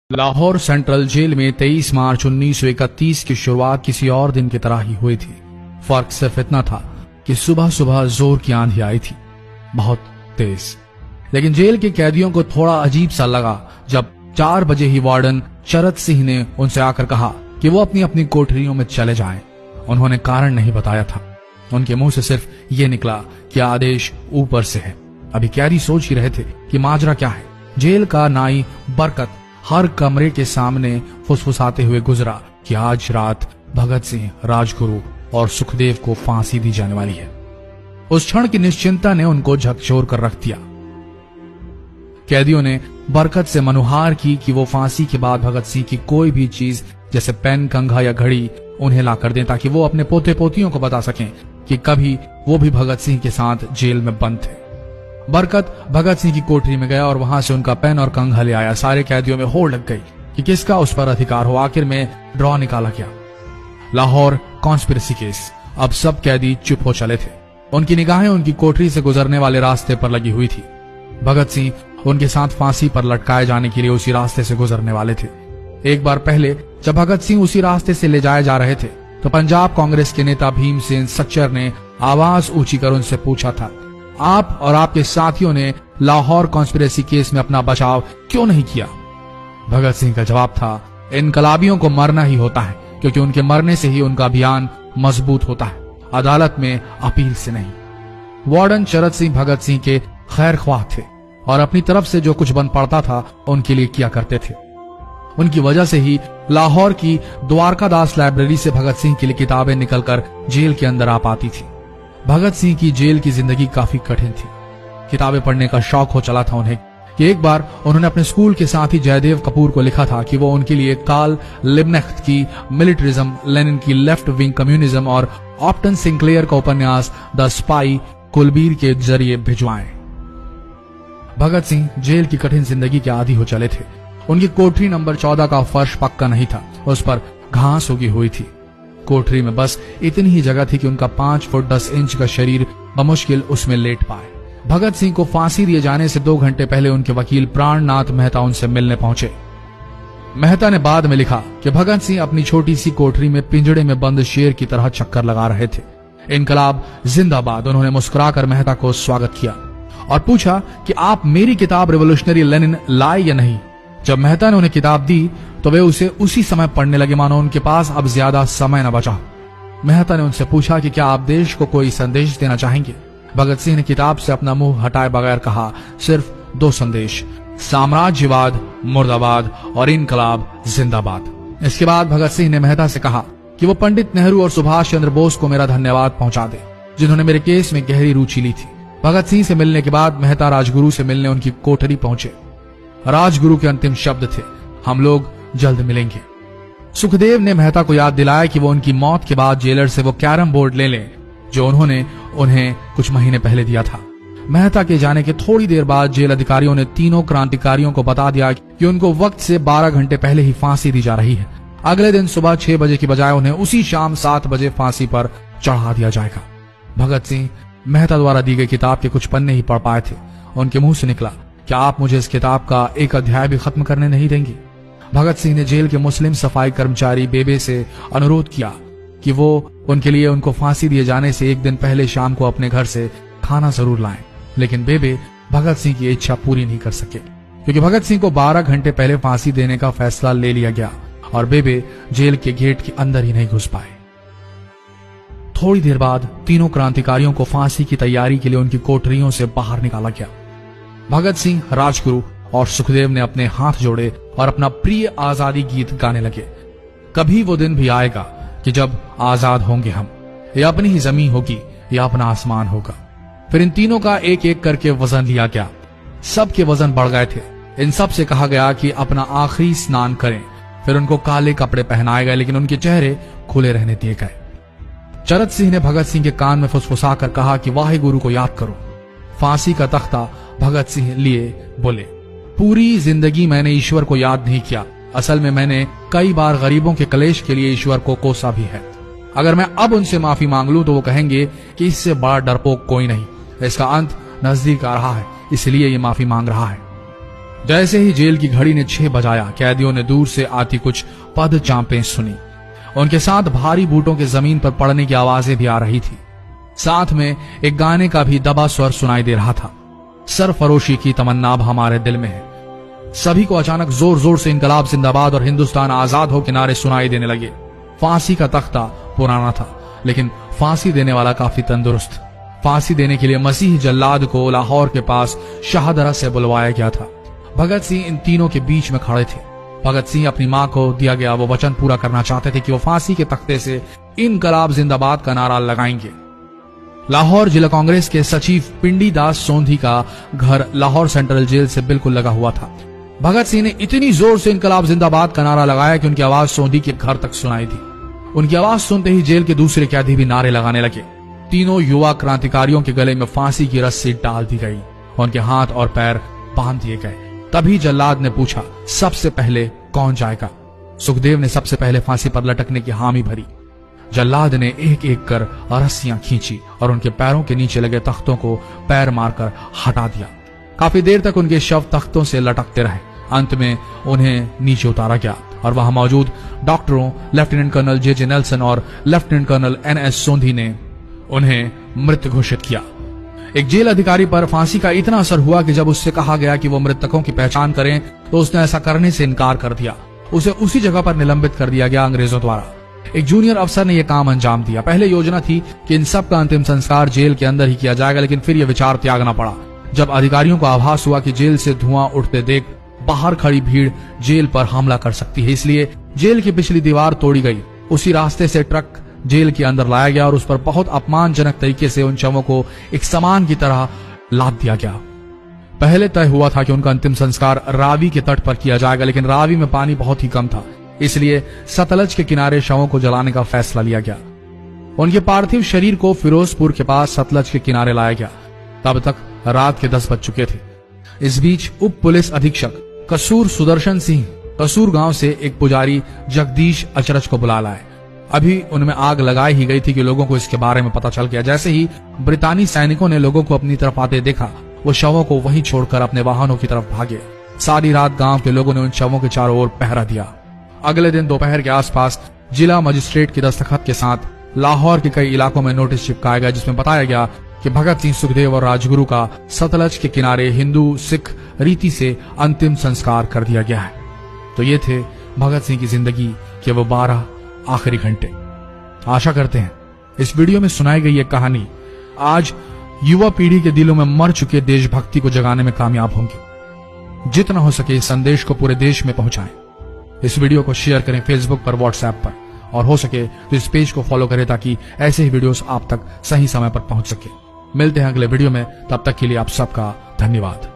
Lahore central jail में 23 मार्च 1931 की शुरुआत किसी और दिन की तरह ही हुई थी। फर्क सिर्फ इतना था कि सुबह सुबह जोर की आंधी आई थी, बहुत तेज। लेकिन जेल के कैदियों को थोड़ा अजीब सा लगा जब 4 बजे ही वार्डन चरत सिंह ने उनसे आकर कहा कि वो अपनी अपनी कोठरियों में चले जाएं। उन्होंने कारण नहीं बताया था। उनके मुंह से सिर्फ ये निकला कि आदेश ऊपर से है। अभी कैदी सोच ही रहे थे कि माजरा क्या है। जेल का नाई बरकत हर कमरे के सामने फुसफुसाते हुए गुजरा कि आज रात भगत सिंह, राजगुरु और सुखदेव को फांसी दी जाने वाली है। उस क्षण की निश्चिंता ने उनको झकझोर कर रख दिया। कैदियों ने बरकत से मनुहार की कि वो फांसी के बाद भगत सिंह की कोई भी चीज जैसे पेन, कंघा या घड़ी उन्हें ला कर दें ताकि वो अपने पोते पोतियों को बता सकें कि कभी वो भी भगत सिंह के साथ जेल में बंद थे। बरकत भगत सिंह की कोठरी में गया और वहां से उनका पेन और कंघा ले आया। सारे कैदियों में होड़ लग गई कि किसका उस पर अधिकार हो। आखिर में ड्रॉ निकाला गया, लाहौर कॉन्स्पिरेसी केस। अब सब कैदी चुप हो चले थे। उनकी निगाहें उनकी कोठरी से गुजरने वाले रास्ते पर लगी हुई थी। भगत सिंह उनके साथ फांसी पर लटकाए जाने के लिए उसी रास्ते से गुजरने वाले थे। एक बार पहले जब भगत सिंह उसी रास्ते से ले जाए जा रहे थे तो पंजाब कांग्रेस के नेता भीमसेन सच्चर ने आवाज ऊंची कर उनसे पूछा था, आप और आपके साथियों ने लाहौर कॉन्स्पिरेसी केस में अपना बचाव क्यों नहीं किया? भगत सिंह का जवाब था, इनकलाबियों को मरना ही होता है क्योंकि उनके मरने से ही उनका अभियान मजबूत होता है, अदालत में अपील से नहीं। वार्डन चरत सिंह भगत सिंह के खैर ख्वाह थे और अपनी तरफ से जो कुछ बन पड़ता था उनके लिए किया करते थे। उनकी वजह से ही लाहौर की द्वारकादास लाइब्रेरी से भगत सिंह के लिए किताबें निकलकर जेल के अंदर आ पाती थी। भगत सिंह की जेल की जिंदगी काफी कठिन थी। किताबें पढ़ने का शौक हो चला था उन्हें कि एक बार उन्होंने अपने स्कूल के साथी जयदेव कपूर को लिखा था कि वो उनके लिए कार्ल लिब्कनेcht की मिलिट्रिज्म, लेनिन की लेफ्ट विंग कम्युनिज्म और ऑप्टन सिंक्लेयर का उपन्यास द स्पाई कुलबीर के जरिए भिजवाएं। भगत सिंह जेल की कठिन जिंदगी के आदी हो चले थे। उनकी कोठरी नंबर 14 का फर्श पक्का नहीं था, उस पर घास उगी हुई थी। कोठरी में बस इतनी ही जगह थी कि उनका 5 फुट 10 इंच का शरीर बमुश्किल उसमें लेट पाए। भगत सिंह को फांसी दिए जाने से 2 घंटे पहले उनके वकील प्राणनाथ मेहता उनसे मिलने पहुंचे। मेहता ने बाद में लिखा कि भगत सिंह अपनी छोटी सी कोठरी में पिंजड़े में बंद शेर की तरह चक्कर लगा रहे थे। इनकलाब जिंदाबाद। उन्होंने मुस्कुराकर मेहता को स्वागत किया और पूछा कि आप मेरी किताब रिवोल्यूशनरी लेनिन लाए या नहीं। जब मेहता ने उन्हें किताब दी तो वे उसे उसी समय पढ़ने लगे मानो उनके पास अब ज्यादा समय न बचा। मेहता ने उनसे पूछा कि क्या आप देश को कोई संदेश देना चाहेंगे? भगत सिंह ने किताब से अपना मुंह हटाए बगैर कहा, सिर्फ 2 संदेश, साम्राज्यवाद मुर्दाबाद और इनकलाब जिंदाबाद। इसके बाद भगत सिंह ने मेहता से कहा कि वो पंडित नेहरू और सुभाष चंद्र बोस को मेरा धन्यवाद पहुंचा दे जिन्होंने मेरे केस में गहरी रुचि ली थी। भगत सिंह से मिलने के बाद मेहता राजगुरु से मिलने उनकी कोठरी पहुंचे। राजगुरु के अंतिम शब्द थे, हम लोग जल्द मिलेंगे। सुखदेव ने मेहता को याद दिलाया कि वो उनकी मौत के बाद जेलर से वो कैरम बोर्ड ले लें जो उन्होंने उन्हें कुछ महीने पहले दिया था। मेहता के जाने के थोड़ी देर बाद जेल अधिकारियों ने तीनों क्रांतिकारियों को बता दिया कि उनको वक्त से 12 घंटे पहले ही फांसी दी जा रही है। अगले दिन सुबह 6 बजे की बजाय उन्हें उसी शाम 7 बजे फांसी पर चढ़ा दिया जाएगा। भगत सिंह मेहता द्वारा दी गई किताब के कुछ पन्ने ही पढ़ पाए थे। उनके मुंह से निकला, क्या आप मुझे इस किताब का एक अध्याय भी खत्म करने नहीं देंगे? भगत सिंह ने जेल के मुस्लिम सफाई कर्मचारी बेबे से अनुरोध किया कि वो उनके लिए उनको फांसी दिए जाने से 1 दिन पहले शाम को अपने घर से खाना जरूर लाएं। लेकिन बेबे भगत सिंह की इच्छा पूरी नहीं कर सके क्योंकि भगत सिंह को 12 घंटे पहले फांसी देने का फैसला ले लिया गया और बेबे जेल के गेट के अंदर ही नहीं घुस पाए। थोड़ी देर बाद तीनों क्रांतिकारियों को फांसी की तैयारी के लिए उनकी कोठरियों से बाहर निकाला गया। भगत सिंह, राजगुरु और सुखदेव ने अपने हाथ जोड़े और अपना प्रिय आजादी गीत गाने लगे। कभी वो दिन भी आएगा कि जब आजाद होंगे हम, या अपनी ही जमीन होगी या अपना आसमान होगा। फिर इन तीनों का एक एक करके वजन लिया गया। सबके वजन बढ़ गए थे। इन सब से कहा गया कि अपना आखिरी स्नान करें। फिर उनको काले कपड़े पहनाए गए लेकिन उनके चेहरे खुले रहने दिए गए। चरत सिंह ने भगत सिंह के कान में फुसफुसाकर कहा कि वाहे गुरु को याद करो। फांसी का तख्ता भगत सिंह लिए बोले, पूरी जिंदगी मैंने ईश्वर को याद नहीं किया। असल में मैंने कई बार गरीबों के कलेश के लिए ईश्वर को कोसा भी है। अगर मैं अब उनसे माफी मांग लूं तो वो कहेंगे कि इससे बड़ा डरपोक कोई नहीं। इसका अंत नजदीक आ रहा है, इसलिए ये माफी मांग रहा है। जैसे ही जेल की घड़ी ने 6 बजाया, कैदियों ने दूर से आती कुछ पद चांपें सुनी। उनके साथ भारी बूटों के जमीन पर पड़ने की आवाजें भी आ रही थी। साथ में एक गाने का भी दबा स्वर सुनाई दे रहा था, सरफरोशी की तमन्ना अब हमारे दिल में है। सभी को अचानक जोर जोर से इनकलाब जिंदाबाद और हिंदुस्तान आजाद हो के नारे सुनाई देने लगे। फांसी का तख्ता पुराना था, लेकिन फांसी देने वाला काफी तंदुरुस्त। फांसी देने के लिए मसीह जल्लाद को लाहौर के पास शाहदरा से बुलवाया गया था। भगत सिंह इन तीनों के बीच में खड़े थे। भगत सिंह अपनी मां को दिया गया वो वचन पूरा करना चाहते थे कि वो फांसी के तख्ते से इनकलाब जिंदाबाद का नारा लगाएंगे। लाहौर जिला कांग्रेस के सचिव पिंडी दास सोंधी का घर लाहौर सेंट्रल जेल से बिल्कुल लगा हुआ था। भगत सिंह ने इतनी जोर से इनकलाब जिंदाबाद का नारा लगाया कि उनकी आवाज सोंधी के घर तक सुनाई दी। उनकी आवाज सुनते ही जेल के दूसरे कैदी भी नारे लगाने लगे। तीनों युवा क्रांतिकारियों के गले में फांसी की रस्सी डाल दी गई, उनके हाथ और पैर बांध दिए गए। तभी जल्लाद ने पूछा, सबसे पहले कौन जाएगा? सुखदेव ने सबसे पहले फांसी पर लटकने की हामी भरी। जल्लाद ने एक एक कर रस्सियां खींची और उनके पैरों के नीचे लगे तख्तों को पैर मारकर हटा दिया। काफी देर तक उनके शव तख्तों से लटकते रहे। अंत में उन्हें नीचे उतारा गया और वहां मौजूद डॉक्टरों लेफ्टिनेंट कर्नल जे नेल्सन और लेफ्टिनेंट कर्नल NS सोंधी ने उन्हें मृत घोषित किया। एक जेल अधिकारी पर फांसी का इतना असर हुआ कि जब उससे कहा गया कि वो मृतकों की पहचान करें तो उसने ऐसा करने से इनकार कर दिया। उसे उसी जगह पर निलंबित कर दिया गया अंग्रेजों द्वारा। एक जूनियर अफसर ने यह काम अंजाम दिया। पहले योजना थी कि इन सब का अंतिम संस्कार जेल के अंदर ही किया जाएगा, लेकिन फिर यह विचार त्यागना पड़ा जब अधिकारियों को आभास हुआ कि जेल से धुआं उठते देख बाहर खड़ी भीड़ जेल पर हमला कर सकती है। इसलिए जेल की पिछली दीवार तोड़ी गई। उसी रास्ते से ट्रक जेल के अंदर लाया गया और उस पर बहुत अपमानजनक तरीके से उन शवों को एक सामान की तरह लाद दिया गया। पहले तय हुआ था कि उनका अंतिम संस्कार रावी के तट पर किया जाएगा, लेकिन रावी में पानी बहुत ही कम था, इसलिए सतलज के किनारे शवों को जलाने का फैसला लिया गया। उनके पार्थिव शरीर को फिरोजपुर के पास सतलज के किनारे लाया गया। तब तक रात के 10 बज चुके थे। इस बीच उप पुलिस अधीक्षक कसूर सुदर्शन सिंह कसूर गांव से एक पुजारी जगदीश अचरज को बुला लाए। अभी उनमें आग लगाई ही गई थी कि लोगों को इसके बारे में पता चल गया। जैसे ही ब्रितानी सैनिकों ने लोगों को अपनी तरफ आते देखा, वो शवों को वहीं छोड़कर अपने वाहनों की तरफ भागे। सारी रात गांव के लोगों ने उन शवों के चारों ओर पहरा दिया। अगले दिन दोपहर के आसपास जिला मजिस्ट्रेट की दस्तखत के साथ लाहौर के कई इलाकों में नोटिस चिपकाया गया, जिसमें बताया गया कि भगत सिंह, सुखदेव और राजगुरु का सतलज के किनारे हिंदू सिख रीति से अंतिम संस्कार कर दिया गया है। तो ये थे भगत सिंह की जिंदगी के वो 12 आखिरी घंटे। आशा करते हैं इस वीडियो में सुनाई गई ये कहानी आज युवा पीढ़ी के दिलों में मर चुके देशभक्ति को जगाने में कामयाब होंगी। जितना हो सके इस संदेश को पूरे देश में पहुंचाएं। इस वीडियो को शेयर करें फेसबुक पर, व्हाट्सएप पर, और हो सके तो इस पेज को फॉलो करें ताकि ऐसे ही वीडियोस आप तक सही समय पर पहुंच सके। मिलते हैं अगले वीडियो में, तब तक के लिए आप सबका धन्यवाद।